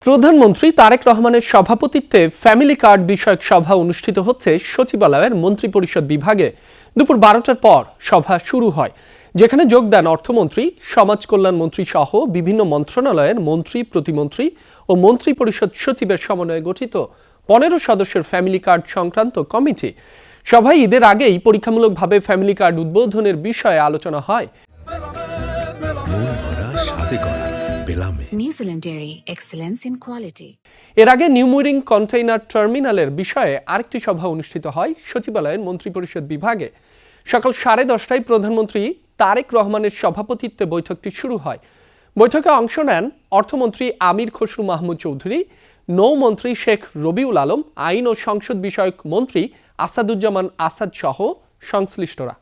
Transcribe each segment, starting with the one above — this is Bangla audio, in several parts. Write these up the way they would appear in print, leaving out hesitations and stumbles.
প্রধানমন্ত্রী তারেক রহমানের সভাপতিত্বে ফ্যামিলি কার্ড বিষয়ক সভা অনুষ্ঠিত হচ্ছে সচিবালয়ের মন্ত্রিপরিষদ বিভাগে। দুপুর 12টার পর সভা শুরু হয়, যেখানে যোগ দেন অর্থমন্ত্রী, সমাজ কল্যাণ মন্ত্রী সহ বিভিন্ন মন্ত্রণালয়ের মন্ত্রী, প্রতিমন্ত্রী ও মন্ত্রিপরিষদ সচিবের সমন্বয়ে গঠিত 15 সদস্যের ফ্যামিলি কার্ড সংক্রান্ত কমিটি। সভায় ঈদের আগেই পরীক্ষামূলকভাবে ফ্যামিলি কার্ড উদ্বোধনের বিষয়ে আলোচনা হয়। New Zealand Dairy, excellence in quality. এর আগে নিউমুরিং কন্টেইনার টার্মিনালের বিষয়ে আরেকটি সভা অনুষ্ঠিত হয় সচিবালয়ের মন্ত্রিপরিষদ বিভাগে। সকাল 10:30টায় প্রধানমন্ত্রী তারেক রহমানের সভাপতিত্বে বৈঠকটি শুরু হয়। বৈঠকে অংশ নেন অর্থমন্ত্রী আমির খসরু মাহমুদ চৌধুরী, নৌমন্ত্রী শেখ রবিউল আলম, আইন ও সংসদ বিষয়ক মন্ত্রী আসাদুজ্জামান আসাদ সহ সংশ্লিষ্টরা।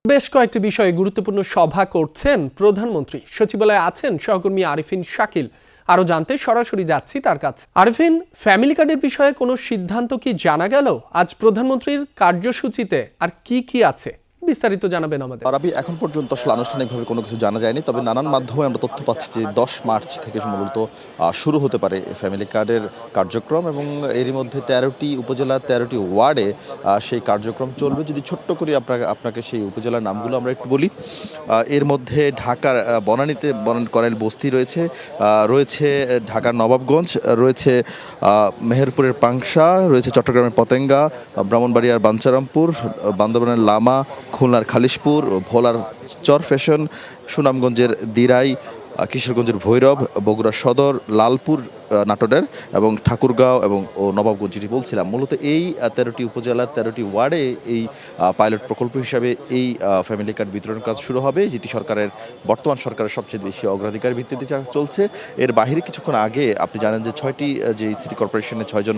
বেশ কয়েকটি বিষয়ে গুরুত্বপূর্ণ সভা করছেন প্রধানমন্ত্রী। সচিবালয়ে আছেন সহকর্মী আরিফিন শাকিল। আরো জানতে সরাসরি যাচ্ছি তার কাছে। আরিফিন, ফ্যামিলি কার্ডের বিষয়ে কোনো সিদ্ধান্ত কি জানা গেল আজ প্রধানমন্ত্রীর কার্যসূচিতে? আর কি কি আছে বিস্তারিত জানাবেন আমাদের। আরবি এখন পর্যন্ত আসলে আনুষ্ঠানিকভাবে কোনো কিছু জানা যায়নি, তবে নানান মাধ্যমে আমরা তথ্য পাচ্ছি যে 10 মার্চ থেকে মূলত শুরু হতে পারে ফ্যামিলি কার্ডের কার্যক্রম, এবং এরই মধ্যে 13টি উপজেলা 13টি ওয়ার্ডে সেই কার্যক্রম চলবে। যদি ছোট্ট করে আপনাকে সেই উপজেলার নামগুলো আমরা একটু বলি, এর মধ্যে ঢাকার বনানীতে করাইল বস্তি রয়েছে ঢাকার নবাবগঞ্জ, রয়েছে মেহেরপুরের পাংশা, রয়েছে চট্টগ্রামের পতেঙ্গা, ব্রাহ্মণবাড়িয়ার বাঞ্ছারামপুর, বান্দরবানের লামা, খুলনার খালিশপুর, ভোলার চরফ্যাশন, সুনামগঞ্জের দিরাই, কিশোরগঞ্জের ভৈরব, বগুড়া সদর, লালপুর নাটোরের, এবং ঠাকুরগাঁও এবং নবাবগঞ্জ, যেটি বলছিলাম মূলত এই 13টি উপজেলার 13টি ওয়ার্ডে এই পাইলট প্রকল্প হিসাবে এই ফ্যামিলি কার্ড বিতরণ কাজ শুরু হবে, যেটি বর্তমান সরকারের সবচেয়ে বেশি অগ্রাধিকার ভিত্তিতে চলছে। এর বাহিরে কিছুক্ষণ আগে আপনি জানেন যে 6টি যে সিটি কর্পোরেশনে 6 জন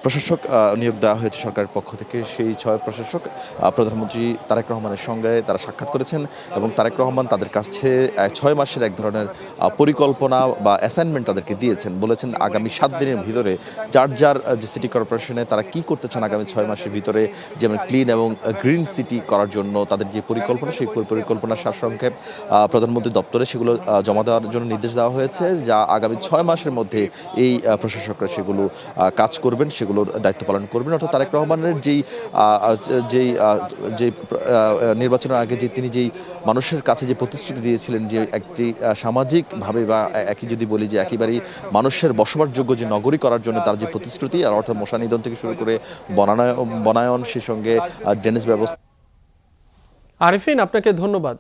প্রশাসক নিয়োগ দেওয়া হয়েছে সরকারের পক্ষ থেকে। সেই 6 প্রশাসক প্রধানমন্ত্রী তারেক রহমানের সঙ্গে তারা সাক্ষাৎ করেছেন, এবং তারেক রহমান তাদের কাছে 6 মাসের এক ধরনের পরিকল্পনা বা অ্যাসাইনমেন্ট তাদেরকে দিয়েছেন। বলেছেন আগামী 7 দিনের ভিতরে যার যে সিটি কর্পোরেশনে তারা কি করতে চান আগামী 6 মাসের ভিতরে, যেমন ক্লিন এবং গ্রিন সিটি করার জন্য তাদের যে পরিকল্পনা, সেই পরিকল্পনার সারসংক্ষেপ প্রধানমন্ত্রী দপ্তরে সেগুলো জমা দেওয়ার জন্য নির্দেশ দেওয়া হয়েছে, যা আগামী 6 মাসের মধ্যে এই প্রশাসকরা সেগুলো কাজ করবেন, সেগুলোর দায়িত্ব পালন করবেন। অর্থাৎ তারেক রহমানের যেই নির্বাচনের আগে তিনি যেই মানুষের কাছে যে প্রতিশ্রুতি দিয়েছিলেন, যে একটি সামাজিকভাবে বা একই যদি বলি যে একেবারেই মানুষের বসবাসযোগ্য যে নগরী করার জন্য তার যে প্রতিশ্রুতি, আর অর্থাৎ মশা নিধন থেকে শুরু করে বনায়ন, সেই সঙ্গে ড্রেনেজ ব্যবস্থা। আরিফিন, আপনাকে ধন্যবাদ।